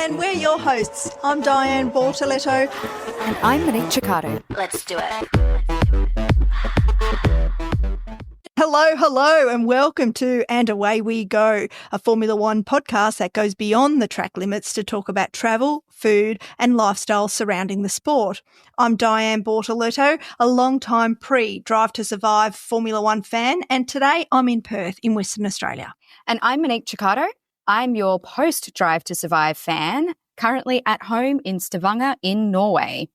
and we're your hosts. I'm Dianne Bortoletto. And I'm Monique Chicato. Let's do it. Hello, and welcome to And Away We Go, a Formula One podcast that goes beyond the track limits to talk about travel, food, and lifestyle surrounding the sport. I'm Dianne Bortoletto, a long-time pre-Drive to Survive Formula One fan, and today I'm in Perth in Western Australia. And I'm Monique Chicato. I'm your post-Drive to Survive fan, currently at home in Stavanger in Norway.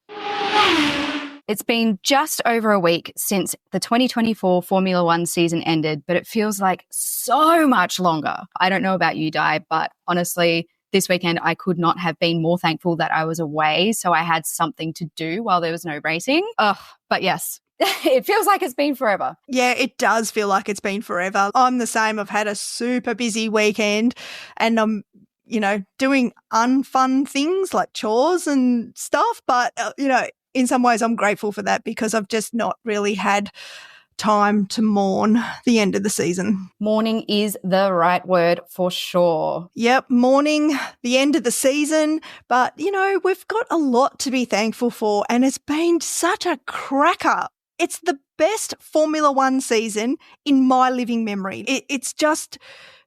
It's been just over a week since the 2024 Formula One season ended, but it feels like so much longer. I don't know about you, Di, but honestly, this weekend I could not have been more thankful that I was away, so I had something to do while there was no racing. But yes, it feels like it's been forever. Yeah, it does feel like it's been forever. I'm the same. I've had a super busy weekend and I'm doing unfun things like chores and stuff, but, in some ways I'm grateful for that because I've just not really had time to mourn the end of the season. Mourning is the right word for sure. Yep, mourning the end of the season, but, we've got a lot to be thankful for and it's been such a cracker. It's the best Formula One season in my living memory. It's just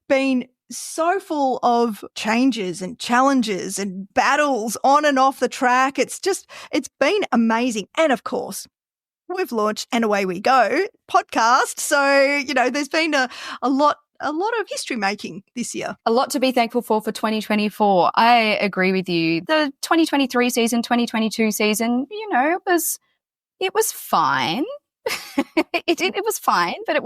been so full of changes and challenges and battles on and off the track. It's been amazing. And of course, we've launched And Away We Go podcast. So, there's been a lot of history making this year. A lot to be thankful for 2024. I agree with you. The 2023 season, 2022 season, it was fine. It was fine, but it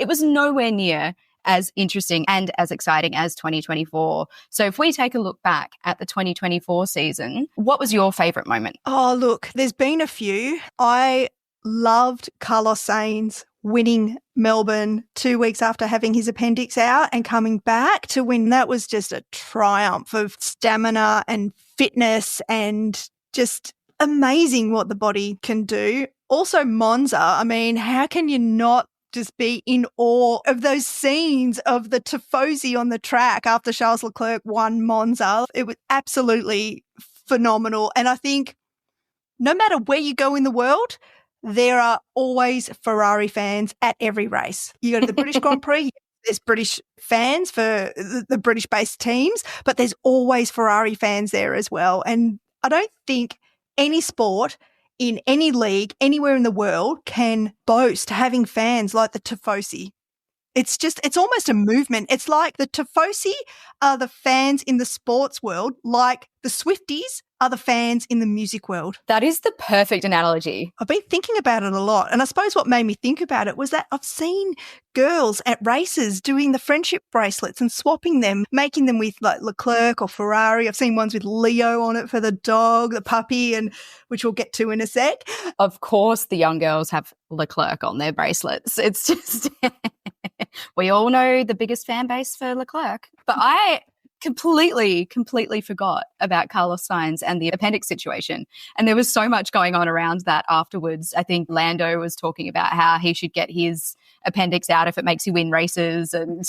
was nowhere near as interesting and as exciting as 2024. So if we take a look back at the 2024 season, what was your favourite moment? Oh, look, there's been a few. I loved Carlos Sainz winning Melbourne 2 weeks after having his appendix out and coming back to win. That was just a triumph of stamina and fitness and just amazing what the body can do. Also Monza, I mean, how can you not just be in awe of those scenes of the tifosi on the track after Charles Leclerc won Monza? It was absolutely phenomenal. And I think no matter where you go in the world, there are always Ferrari fans at every race. You go to the British Grand Prix, there's British fans for the British-based teams, but there's always Ferrari fans there as well. And I don't think any sport in any league, anywhere in the world, can boast having fans like the Tifosi. It's almost a movement. It's like the Tifosi are the fans in the sports world, like the Swifties are the fans in the music world. That is the perfect analogy. I've been thinking about it a lot. And I suppose what made me think about it was that I've seen girls at races doing the friendship bracelets and swapping them, making them with like Leclerc or Ferrari. I've seen ones with Leo on it for the dog, the puppy, and which we'll get to in a sec. Of course, the young girls have Leclerc on their bracelets. It's just, we all know the biggest fan base for Leclerc. But I completely forgot about Carlos Sainz and the appendix situation. And there was so much going on around that afterwards. I think Lando was talking about how he should get his appendix out if it makes you win races. And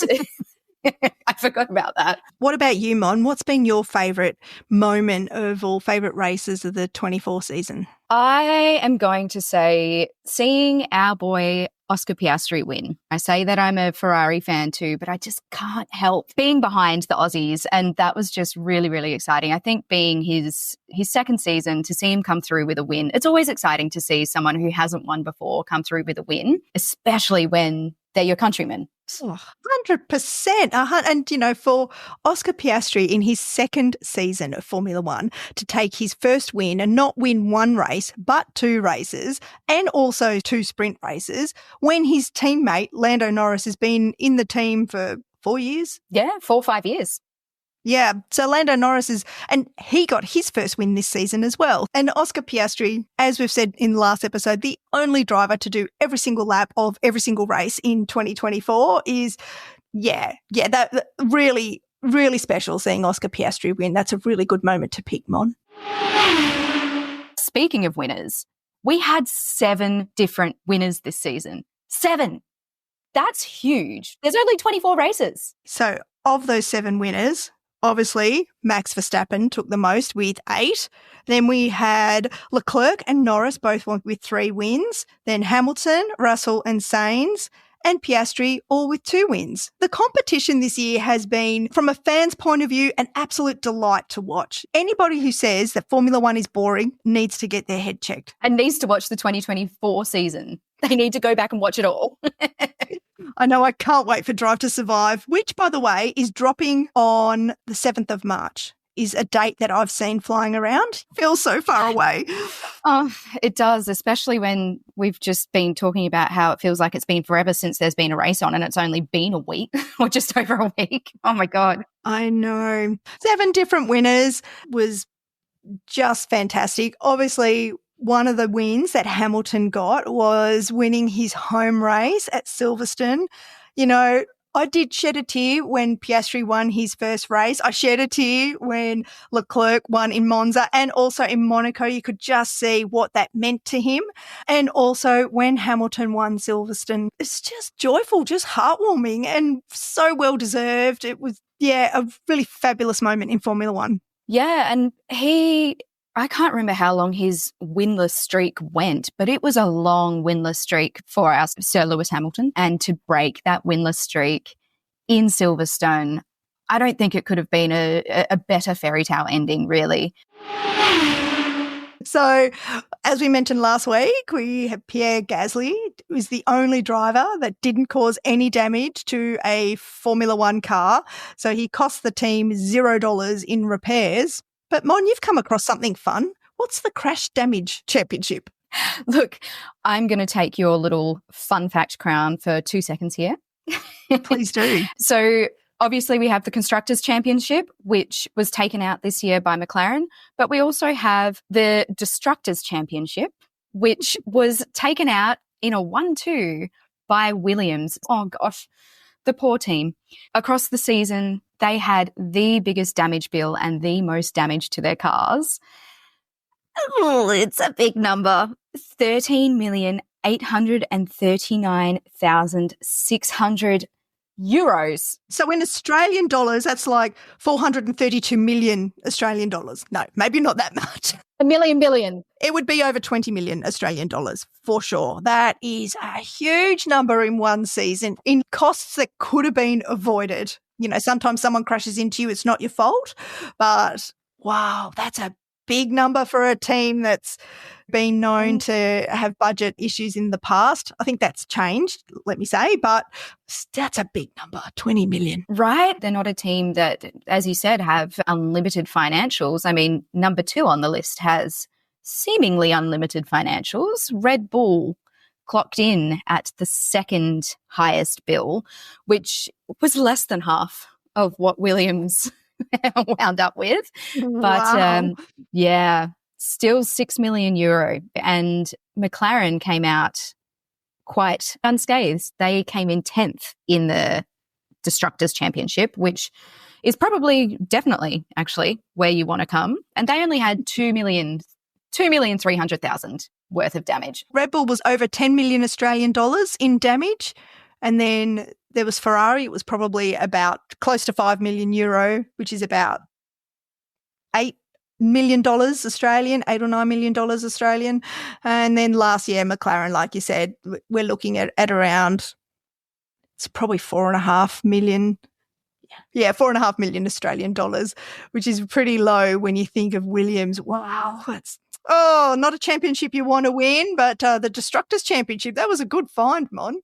I forgot about that. What about you, Mon? What's been your favourite moment of all favourite races of the 24 season? I am going to say seeing our boy Oscar Piastri win. I say that I'm a Ferrari fan too, but I just can't help being behind the Aussies, and that was just really, really exciting. I think being his second season, to see him come through with a win, it's always exciting to see someone who hasn't won before come through with a win, especially when they're your countrymen. 100%. And, for Oscar Piastri in his second season of Formula One to take his first win and not win one race, but two races and also two sprint races when his teammate Lando Norris has been in the team for 4 years. Yeah, 4 or 5 years. Yeah, so Lando Norris and he got his first win this season as well. And Oscar Piastri, as we've said in the last episode, the only driver to do every single lap of every single race in 2024 is, that really, really special seeing Oscar Piastri win. That's a really good moment to pick, Mon. Speaking of winners, we had 7 different winners this season. 7. That's huge. There's only 24 races. So of those 7 winners, obviously, Max Verstappen took the most with 8. Then we had Leclerc and Norris both with 3 wins. Then Hamilton, Russell and Sainz and Piastri all with 2 wins. The competition this year has been, from a fan's point of view, an absolute delight to watch. Anybody who says that Formula One is boring needs to get their head checked. And needs to watch the 2024 season. They need to go back and watch it all. I know, I can't wait for Drive to Survive, which, by the way, is dropping on the 7th of March. Is a date that I've seen flying around. Feels so far away. Oh, it does, especially when we've just been talking about how it feels like it's been forever since there's been a race on and it's only been a week or just over a week. Oh, my God. I know. 7 different winners was just fantastic. Obviously, one of the wins that Hamilton got was winning his home race at Silverstone. You know, I did shed a tear when Piastri won his first race. I shed a tear when Leclerc won in Monza, and also in Monaco. You could just see what that meant to him. And also when Hamilton won Silverstone, it's just joyful, just heartwarming and so well deserved. It was, a really fabulous moment in Formula One. Yeah, and I can't remember how long his winless streak went, but it was a long winless streak for our Sir Lewis Hamilton. And to break that winless streak in Silverstone, I don't think it could have been a better fairy tale ending, really. So, as we mentioned last week, we have Pierre Gasly, who is the only driver that didn't cause any damage to a Formula One car. So he cost the team $0 in repairs. But Mon, you've come across something fun. What's the Crash Damage Championship? Look, I'm going to take your little fun fact crown for 2 seconds here. Please do. So obviously we have the Constructors' Championship, which was taken out this year by McLaren, but we also have the Destructors' Championship, which was taken out in a 1-2 by Williams. Oh, gosh. The poor team. Across the season, they had the biggest damage bill and the most damage to their cars. Oh, it's a big number. 13,839,600 euros. So in Australian dollars, that's like 432 million Australian dollars. No, maybe not that much. A million billion. It would be over 20 million Australian dollars for sure. That is a huge number in one season in costs that could have been avoided. You know, sometimes someone crashes into you, it's not your fault, but wow, that's a big number for a team that's been known to have budget issues in the past. I think that's changed, let me say, but that's a big number, 20 million. Right. They're not a team that, as you said, have unlimited financials. I mean, number 2 on the list has seemingly unlimited financials. Red Bull clocked in at the second highest bill, which was less than half of what Williams wound up with. Wow. But still €6 million. And McLaren came out quite unscathed. They came in 10th in the Destructors' Championship, which is definitely actually where you want to come. And they only had 2,300,000 worth of damage. Red Bull was over 10 million Australian dollars in damage. And then there was Ferrari. It was probably about close to €5 million, which is about $8 million Australian, $8 or $9 million Australian. And then last year, McLaren, like you said, we're looking at around, it's probably 4.5 million. Yeah, 4.5 million Australian dollars, which is pretty low when you think of Williams. Wow, that's not a championship you want to win, but the Destructors' Championship, that was a good find, Mon.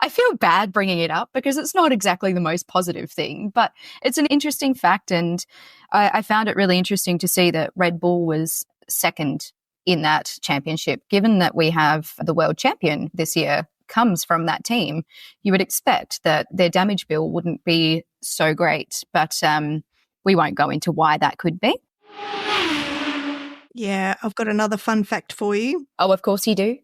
I feel bad bringing it up because it's not exactly the most positive thing, but it's an interesting fact, and I found it really interesting to see that Red Bull was second in that championship. Given that we have the world champion this year comes from that team, you would expect that their damage bill wouldn't be so great, but we won't go into why that could be. Yeah, I've got another fun fact for you. Oh, of course you do.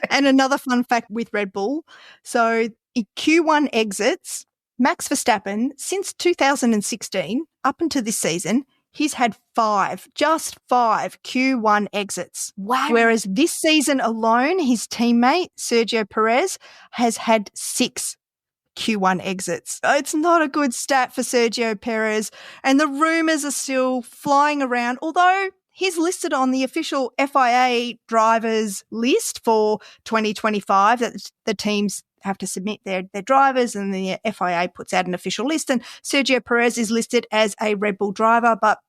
And another fun fact with Red Bull. So in Q1 exits, Max Verstappen, since 2016, up until this season, he's had just five Q1 exits. Wow. Whereas this season alone, his teammate, Sergio Perez, has had 6 Q1 exits. It's not a good stat for Sergio Perez, and the rumours are still flying around, although he's listed on the official FIA drivers list for 2025 that the teams have to submit their drivers, and the FIA puts out an official list, and Sergio Perez is listed as a Red Bull driver, but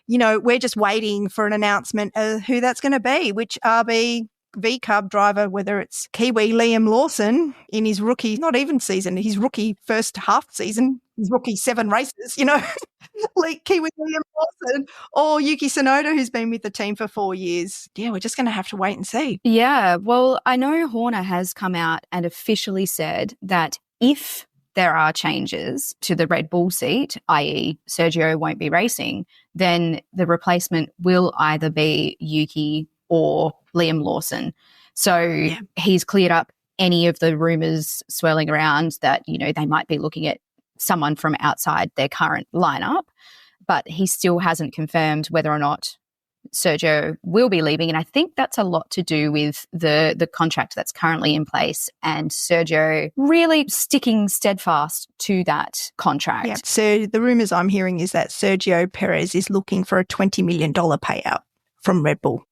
we're just waiting for an announcement of who that's going to be, which RB V-Cub driver, whether it's Kiwi Liam Lawson in his rookie, not even season, his rookie first half season, his rookie 7 races, like Kiwi Liam Lawson, or Yuki Tsunoda, who's been with the team for 4 years. Yeah, we're just going to have to wait and see. Yeah, well, I know Horner has come out and officially said that if there are changes to the Red Bull seat, i.e. Sergio won't be racing, then the replacement will either be Yuki or Liam Lawson. So he's cleared up any of the rumours swirling around that, they might be looking at someone from outside their current lineup, but he still hasn't confirmed whether or not Sergio will be leaving. And I think that's a lot to do with the contract that's currently in place and Sergio really sticking steadfast to that contract. Yeah. So the rumours I'm hearing is that Sergio Perez is looking for a $20 million payout from Red Bull.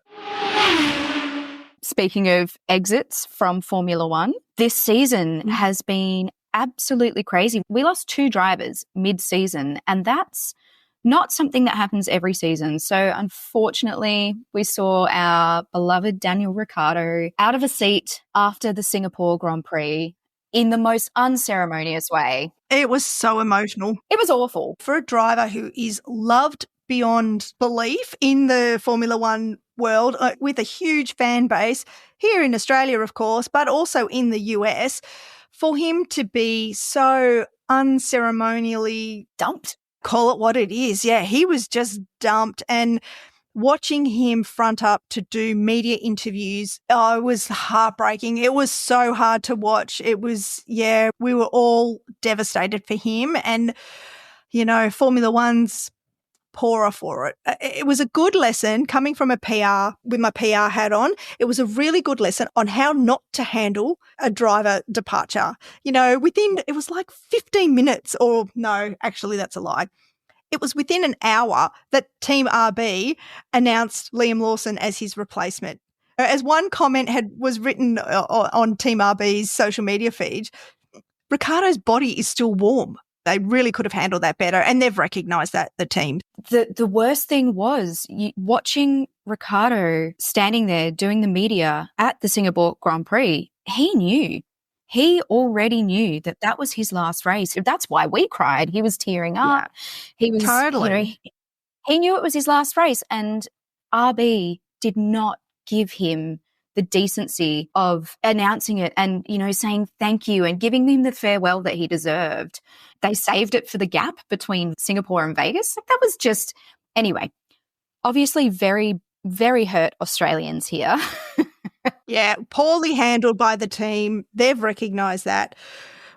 Speaking of exits from Formula One, this season has been absolutely crazy. We lost 2 drivers mid-season, and that's not something that happens every season. So unfortunately, we saw our beloved Daniel Ricciardo out of a seat after the Singapore Grand Prix in the most unceremonious way. It was so emotional. It was awful. For a driver who is loved beyond belief in the Formula One world, with a huge fan base here in Australia, of course, but also in the US, for him to be so unceremonially dumped. Call it what it is. Yeah, he was just dumped, and watching him front up to do media interviews, it was heartbreaking. It was so hard to watch. It was, we were all devastated for him, and, Formula One's poorer for it. It was a good lesson coming from a PR with my PR hat on. It was a really good lesson on how not to handle a driver departure. It was like 15 minutes, or no, actually that's a lie. It was within an hour that Team RB announced Liam Lawson as his replacement. As one comment was written on Team RB's social media feed, Ricciardo's body is still warm. They really could have handled that better, and they've recognised that, the team. The worst thing was watching Ricciardo standing there doing the media at the Singapore Grand Prix. He already knew that was his last race. That's why we cried. He was tearing up. Yeah, he was totally. He knew it was his last race, and RB did not give him the decency of announcing it and, saying thank you and giving him the farewell that he deserved. They saved it for the gap between Singapore and Vegas. That was just, anyway, obviously very, very hurt Australians here. Yeah, poorly handled by the team. They've recognised that.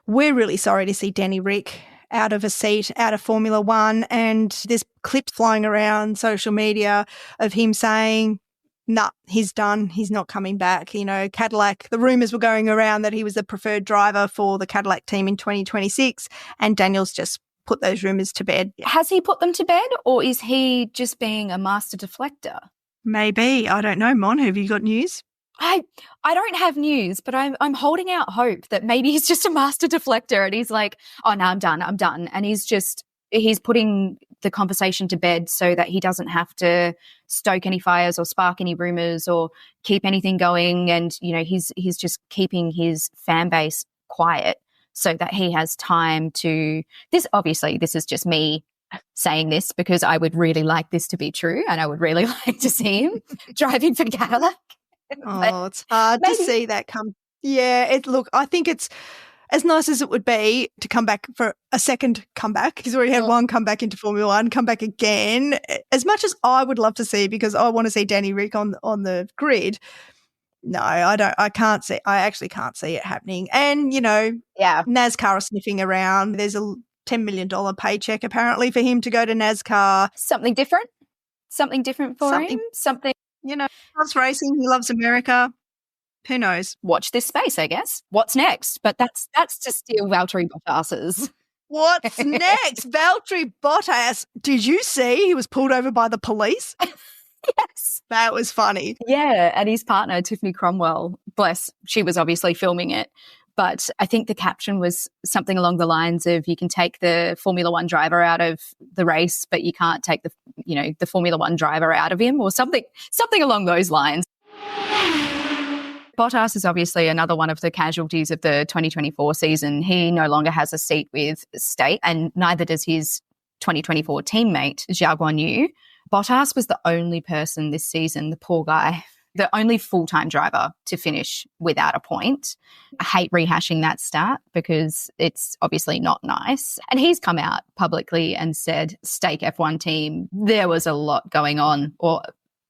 We're really sorry to see Danny Rick out of a seat, out of Formula One, and there's clips flying around social media of him saying, nah, he's done. He's not coming back. Cadillac, the rumours were going around that he was the preferred driver for the Cadillac team in 2026, and Daniel's just put those rumours to bed. Has he put them to bed, or is he just being a master deflector? Maybe. I don't know. Mon, have you got news? I don't have news, but I'm holding out hope that maybe he's just a master deflector and he's like, oh, no, I'm done. And he's putting the conversation to bed so that he doesn't have to stoke any fires or spark any rumours or keep anything going. And, he's just keeping his fan base quiet so that he has time to this. Obviously, this is just me saying this because I would really like this to be true and I would really like to see him driving for Cadillac. Oh, it's hard to see that come. Yeah, I think it's as nice as it would be to come back for a second comeback. He's already had one comeback into Formula One, come back again. As much as I would love to see, because I want to see Danny Rick on the grid. No, I don't. I actually can't see it happening. And, NASCAR are sniffing around. There's a $10 million paycheck apparently for him to go to NASCAR. Something different for him. Something. He loves racing. He loves America. Who knows? Watch this space, I guess. What's next? But that's to steal Valtteri Bottas's. What's next? Valtteri Bottas. Did you see he was pulled over by the police? Yes. That was funny. Yeah, and his partner, Tiffany Cromwell, bless, she was obviously filming it. But I think the caption was something along the lines of, you can take the Formula One driver out of the race, but you can't take the Formula One driver out of him, or something along those lines. Bottas is obviously another one of the casualties of the 2024 season. He no longer has a seat with State, and neither does his 2024 teammate, Zhao Guanyu. Bottas was the only person this season, the poor guy, the only full-time driver to finish without a point. I hate rehashing that stat because it's obviously not nice. And he's come out publicly and said, Stake F1 team, there was a lot going on, or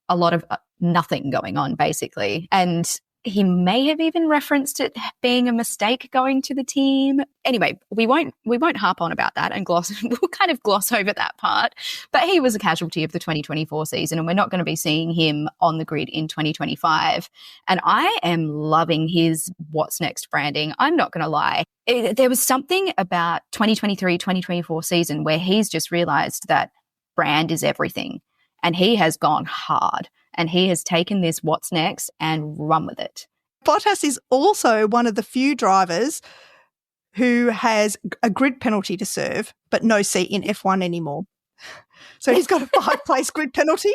a lot of nothing going on, basically. And he may have even referenced it being a mistake going to the team. Anyway, we won't harp on about that and we'll kind of gloss over that part. But he was a casualty of the 2024 season, and we're not going to be seeing him on the grid in 2025. And I am loving his what's next branding. I'm not going to lie. There was something about 2023-2024 season where he's just realized that brand is everything. And he has gone hard. And he has taken this what's next and run with it. Bottas is also one of the few drivers who has a grid penalty to serve, but no seat in F1 anymore. So he's got a 5-place grid penalty,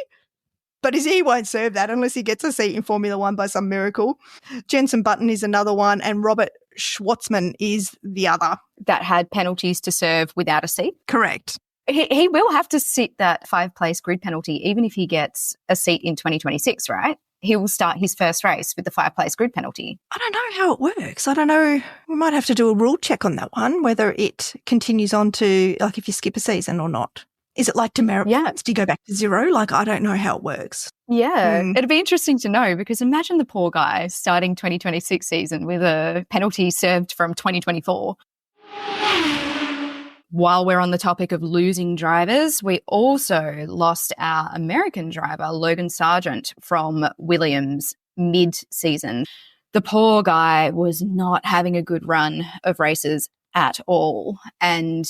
but he won't serve that unless he gets a seat in Formula One by some miracle. Jenson Button is another one, and Robert Schwartzman is the other. That had penalties to serve without a seat? Correct. He will have to sit that 5-place grid penalty even if he gets a seat in 2026, right? He will start his first race with the 5-place grid penalty. I don't know how it works. I don't know. We might have to do a rule check on that one, whether it continues on to, like, if you skip a season or not. Is it like demerit points? Do you go back to 0? Like, I don't know how it works. Yeah, It'd be interesting to know, because imagine the poor guy starting 2026 season with a penalty served from 2024. While we're on the topic of losing drivers, we also lost our American driver, Logan Sargent, from Williams mid-season. The poor guy was not having a good run of races at all. And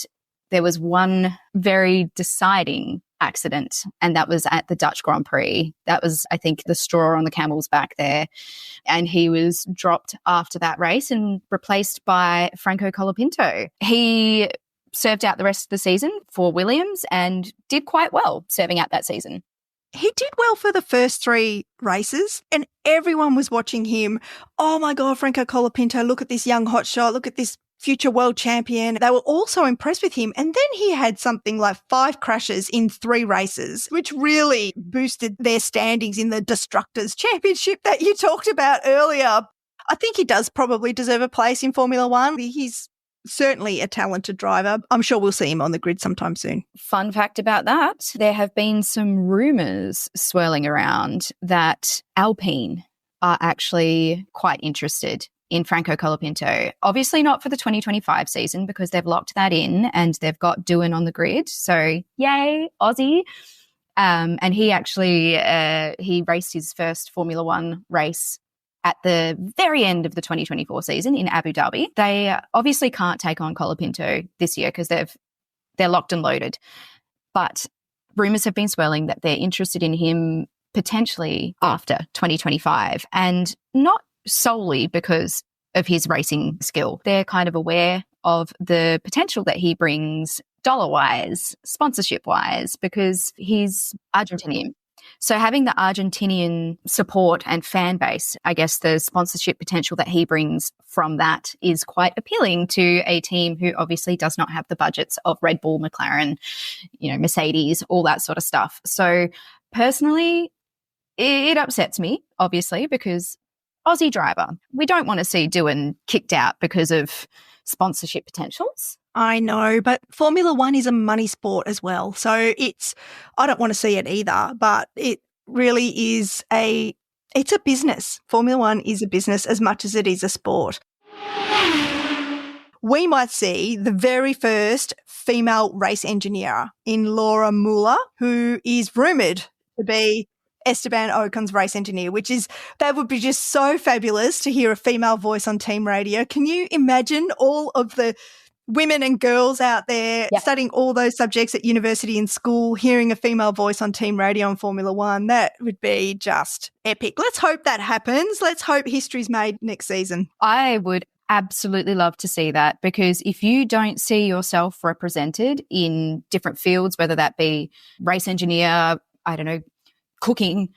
there was one very deciding accident, and that was at the Dutch Grand Prix. That was, I think, the straw on the camel's back there. And he was dropped after that race and replaced by Franco Colapinto. He served out the rest of the season for Williams and did quite well serving out that season. He did well for the first 3 races, and everyone was watching him. Oh my God, Franco Colapinto, look at this young hotshot, look at this future world champion. They were all so impressed with him. And then he had something like 5 crashes in 3 races, which really boosted their standings in the Destructors Championship that you talked about earlier. I think he does probably deserve a place in Formula One. He's certainly a talented driver. I'm sure we'll see him on the grid sometime soon. Fun fact about that, there have been some rumours swirling around that Alpine are actually quite interested in Franco Colapinto. Obviously not for the 2025 season, because they've locked that in and they've got Dianne on the grid. So yay, Aussie. And he actually, he raced his first Formula One race at the very end of the 2024 season in Abu Dhabi. They obviously can't take on Colapinto this year because they're locked and loaded. But rumours have been swirling that they're interested in him potentially after 2025, and not solely because of his racing skill. They're kind of aware of the potential that he brings dollar-wise, sponsorship-wise, because he's Argentinian. So having the Argentinian support and fan base, I guess the sponsorship potential that he brings from that is quite appealing to a team who obviously does not have the budgets of Red Bull, McLaren, Mercedes, all that sort of stuff. So personally, it upsets me, obviously, because Aussie driver, we don't want to see Dianne kicked out because of sponsorship potentials. I know, but Formula One is a money sport as well. So I don't want to see it either, but it really is it's a business. Formula One is a business as much as it is a sport. We might see the very first female race engineer in Laura Muller, who is rumoured to be Esteban Ocon's race engineer, that would be just so fabulous to hear a female voice on team radio. Can you imagine all of the women and girls out there studying all those subjects at university and school, hearing a female voice on team radio in Formula One? That would be just epic. Let's hope that happens. Let's hope history's made next season. I would absolutely love to see that, because if you don't see yourself represented in different fields, whether that be race engineer, I don't know, cooking,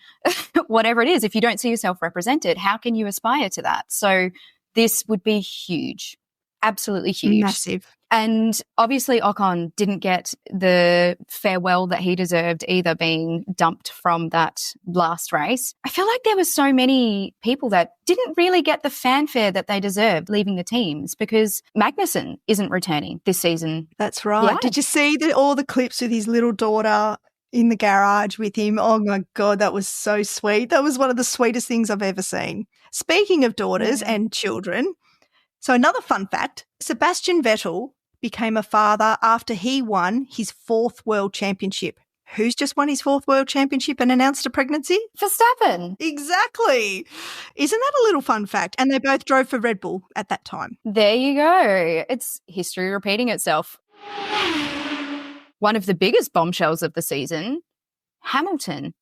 whatever it is, if you don't see yourself represented, how can you aspire to that? So this would be huge. Absolutely huge. Massive. And obviously Ocon didn't get the farewell that he deserved either, being dumped from that last race. I feel like there were so many people that didn't really get the fanfare that they deserved leaving the teams, because Magnussen isn't returning this season. That's right. Yeah. Did you see all the clips with his little daughter in the garage with him? Oh my God, that was so sweet. That was one of the sweetest things I've ever seen. Speaking of daughters and children, so another fun fact, Sebastian Vettel became a father after he won his 4th world championship. Who's just won his 4th world championship and announced a pregnancy? Verstappen. Exactly. Isn't that a little fun fact? And they both drove for Red Bull at that time. There you go. It's history repeating itself. One of the biggest bombshells of the season, Hamilton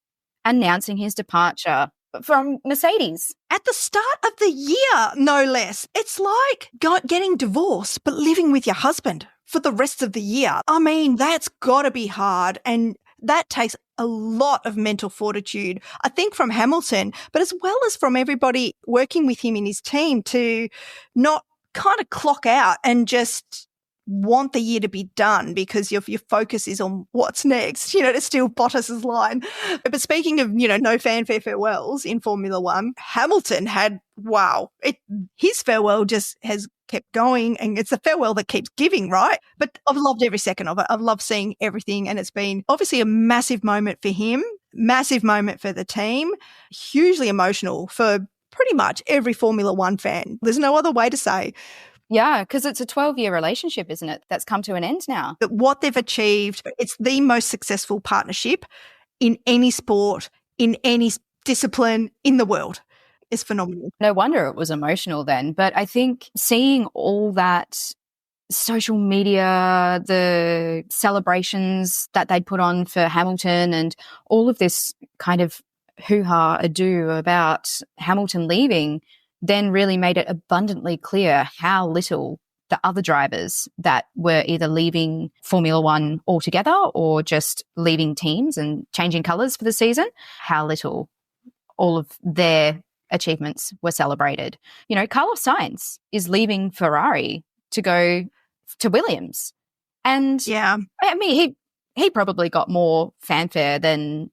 announcing his departure from Mercedes. At the start of the year, no less. It's like getting divorced but living with your husband for the rest of the year. I mean, that's got to be hard, and that takes a lot of mental fortitude, I think, from Hamilton, but as well as from everybody working with him in his team, to not kind of clock out and just want the year to be done because your focus is on what's next, to steal Bottas's line. But speaking of, no fanfare farewells in Formula One, Hamilton had, his farewell just has kept going, and it's a farewell that keeps giving, right? But I've loved every second of it. I've loved seeing everything, and it's been obviously a massive moment for him, massive moment for the team, hugely emotional for pretty much every Formula One fan. There's no other way to say. Yeah, because it's a 12-year relationship, isn't it? That's come to an end now. But what they've achieved, it's the most successful partnership in any sport, in any discipline in the world. It's phenomenal. No wonder it was emotional then. But I think seeing all that social media, the celebrations that they'd put on for Hamilton, and all of this kind of hoo-ha ado about Hamilton leaving, then really made it abundantly clear how little the other drivers that were either leaving Formula One altogether or just leaving teams and changing colours for the season, how little all of their achievements were celebrated. Carlos Sainz is leaving Ferrari to go to Williams. And yeah, I mean, he probably got more fanfare than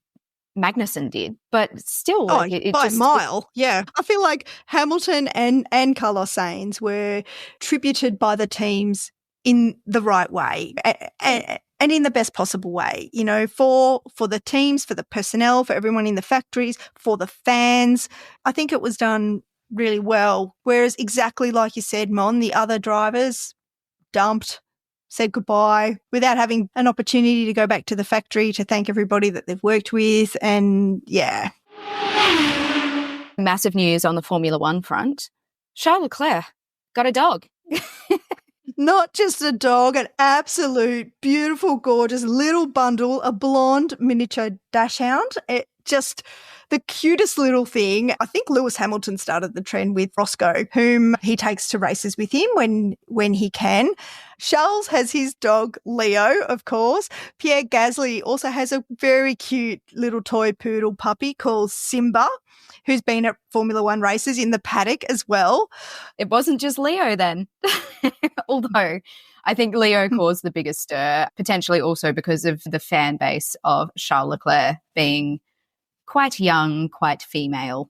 Magnussen did, but still, by a mile. Yeah, I feel like Hamilton and Carlos Sainz were tributed by the teams in the right way and in the best possible way. For the teams, for the personnel, for everyone in the factories, for the fans. I think it was done really well. Whereas, exactly like you said, Mon, the other drivers dumped, said goodbye without having an opportunity to go back to the factory to thank everybody that they've worked with. And yeah. Massive news on the Formula One front. Charles Leclerc got a dog. Not just a dog, an absolute beautiful, gorgeous little bundle, a blonde miniature dachshund. It just the cutest little thing. I think Lewis Hamilton started the trend with Roscoe, whom he takes to races with him when he can. Charles has his dog, Leo, of course. Pierre Gasly also has a very cute little toy poodle puppy called Simba, who's been at Formula One races in the paddock as well. It wasn't just Leo then, although I think Leo caused the biggest stir, potentially also because of the fan base of Charles Leclerc being quite young, quite female.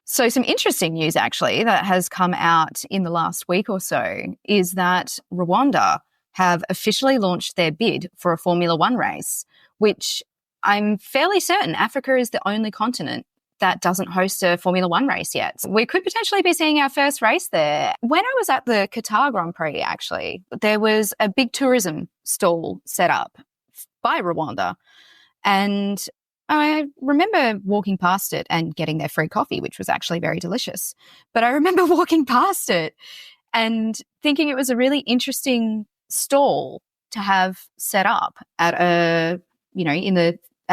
So some interesting news actually that has come out in the last week or so is that Rwanda have officially launched their bid for a Formula One race, which I'm fairly certain Africa is the only continent that doesn't host a Formula One race yet. We could potentially be seeing our first race there. When I was at the Qatar Grand Prix, actually, there was a big tourism stall set up by Rwanda. And I remember walking past it and getting their free coffee, which was actually very delicious. But I remember walking past it and thinking it was a really interesting stall to have set up at at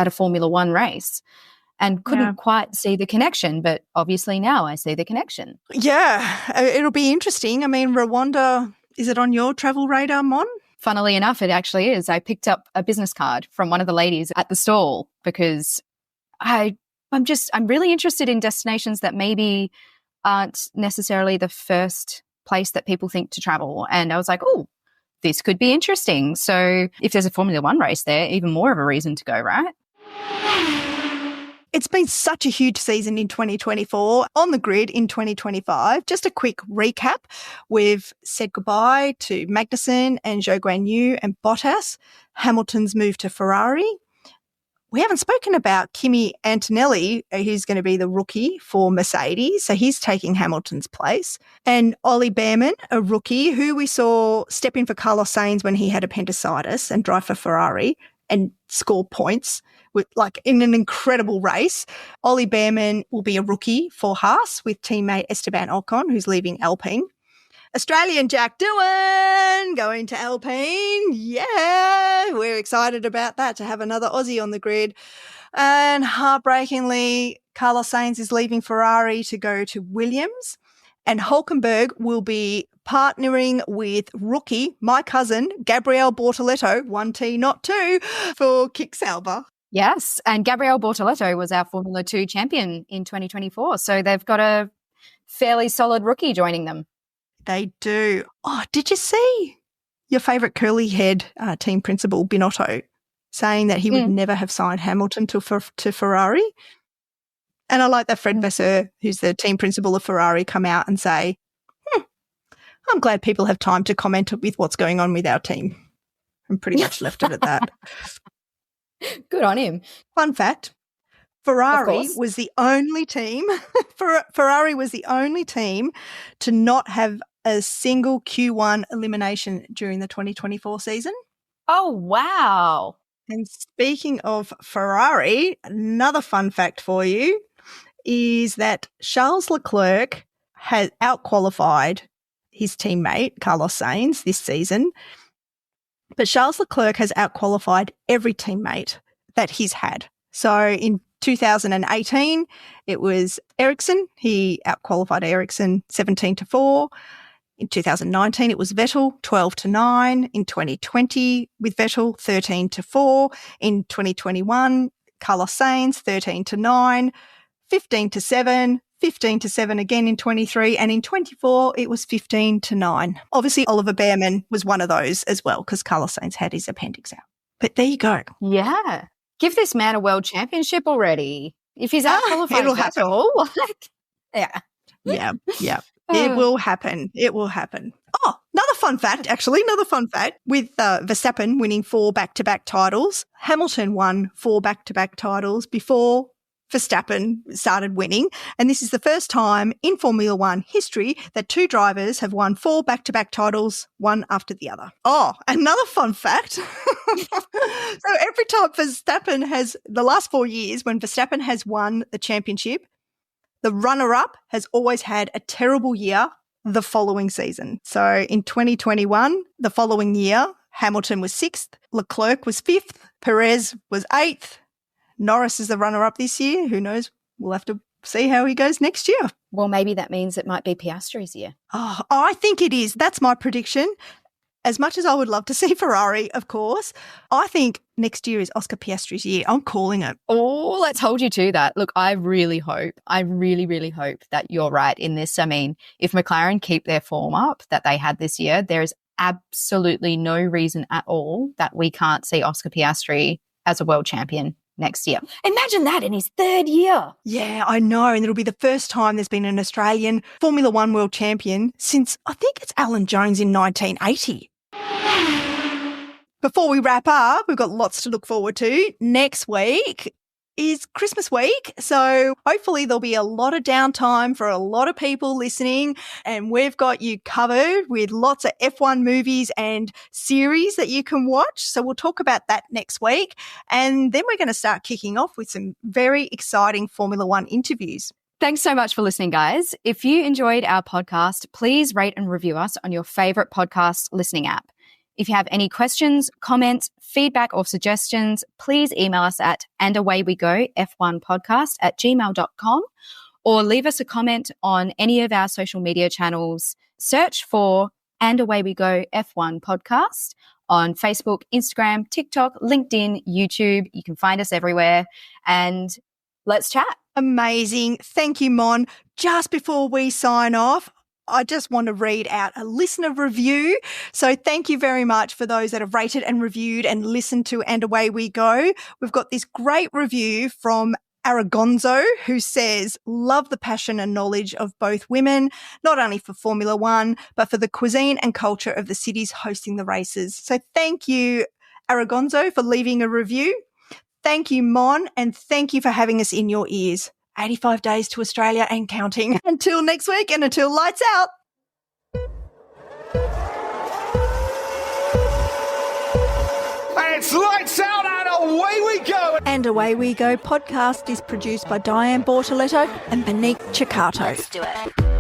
a Formula One race, and couldn't quite see the connection. But obviously now I see the connection. Yeah, it'll be interesting. I mean, Rwanda, is it on your travel radar, Mon? Funnily enough, it actually is. I picked up a business card from one of the ladies at the stall because I'm really interested in destinations that maybe aren't necessarily the first place that people think to travel. And I was like, oh, this could be interesting. So if there's a Formula One race there, even more of a reason to go, right? It's been such a huge season in 2024. On the grid in 2025, just a quick recap. We've said goodbye to Magnussen and Zhou Guanyu and Bottas. Hamilton's moved to Ferrari. We haven't spoken about Kimi Antonelli, who's going to be the rookie for Mercedes. So he's taking Hamilton's place. And Ollie Behrman, a rookie who we saw step in for Carlos Sainz when he had appendicitis and drive for Ferrari and score points in an incredible race. Ollie Behrman will be a rookie for Haas with teammate Esteban Ocon, who's leaving Alpine. Australian Jack Doohan going to Alpine. Yeah, we're excited about that, to have another Aussie on the grid. And heartbreakingly, Carlos Sainz is leaving Ferrari to go to Williams. And Hulkenberg will be partnering with rookie, my cousin, Gabriele Bortoleto, 1T, not 2, for Kick Sauber. Yes, and Gabriele Bortoleto was our Formula 2 champion in 2024. So they've got a fairly solid rookie joining them. They do. Oh, did you see your favourite curly-haired team principal, Binotto, saying that he would never have signed Hamilton to Ferrari? And I like that Fred Vasseur, who's the team principal of Ferrari, come out and say, I'm glad people have time to comment with what's going on with our team. And pretty much left it at that. Good on him. Fun fact, Ferrari was the only team to not have a single Q1 elimination during the 2024 season. Oh, wow. And speaking of Ferrari, another fun fact for you is that Charles Leclerc has outqualified his teammate, Carlos Sainz, this season. But Charles Leclerc has outqualified every teammate that he's had. So in 2018, it was Ericsson. He outqualified Ericsson 17-4. In 2019, it was Vettel 12-9. In 2020, with Vettel 13-4. In 2021, Carlos Sainz 13-9, 15-7. 15-7 again in 23, and in 24 it was 15-9. Obviously, Oliver Behrman was one of those as well because Carlos Sainz had his appendix out. But there you go. Yeah. Give this man a world championship already. If he's out-qualified Vettel, Yeah. It will happen. It will happen. Oh, another fun fact, with Verstappen winning 4 back-to-back titles. Hamilton won 4 back-to-back titles before Verstappen started winning. And this is the first time in Formula One history that 2 drivers have won 4 back-to-back titles, one after the other. Oh, another fun fact. So every time Verstappen has, the last 4 years when Verstappen has won the championship, the runner-up has always had a terrible year the following season. So in 2021, the following year, Hamilton was 6th, Leclerc was 5th, Perez was 8th, Norris is the runner-up this year. Who knows? We'll have to see how he goes next year. Well, maybe that means it might be Piastri's year. Oh, I think it is. That's my prediction. As much as I would love to see Ferrari, of course, I think next year is Oscar Piastri's year. I'm calling it. Oh, let's hold you to that. Look, I really hope that you're right in this. I mean, if McLaren keep their form up that they had this year, there is absolutely no reason at all that we can't see Oscar Piastri as a world champion next year. Imagine that in his 3rd year. Yeah, I know. And it'll be the first time there's been an Australian Formula One world champion since, I think it's Alan Jones in 1980. Before we wrap up, we've got lots to look forward to. Next week is Christmas week. So hopefully there'll be a lot of downtime for a lot of people listening. And we've got you covered with lots of F1 movies and series that you can watch. So we'll talk about that next week. And then we're going to start kicking off with some very exciting Formula One interviews. Thanks so much for listening, guys. If you enjoyed our podcast, please rate and review us on your favorite podcast listening app. If you have any questions, comments, feedback, or suggestions, please email us at andawaywegofone1podcast@gmail.com or leave us a comment on any of our social media channels. Search for And Away We Go F1 Podcast on Facebook, Instagram, TikTok, LinkedIn, YouTube. You can find us everywhere. And let's chat. Amazing. Thank you, Mon. Just before we sign off, I just want to read out a listener review. So thank you very much for those that have rated and reviewed and listened to And Away We Go. We've got this great review from Aragonzo, who says, love the passion and knowledge of both women, not only for Formula One, but for the cuisine and culture of the cities hosting the races. So thank you, Aragonzo, for leaving a review. Thank you, Mon, and thank you for having us in your ears. 85 days to Australia and counting. Until next week and until lights out. It's lights out and away we go. And Away We Go podcast is produced by Dianne Bortoletto and Monique Ciccato. Let's do it.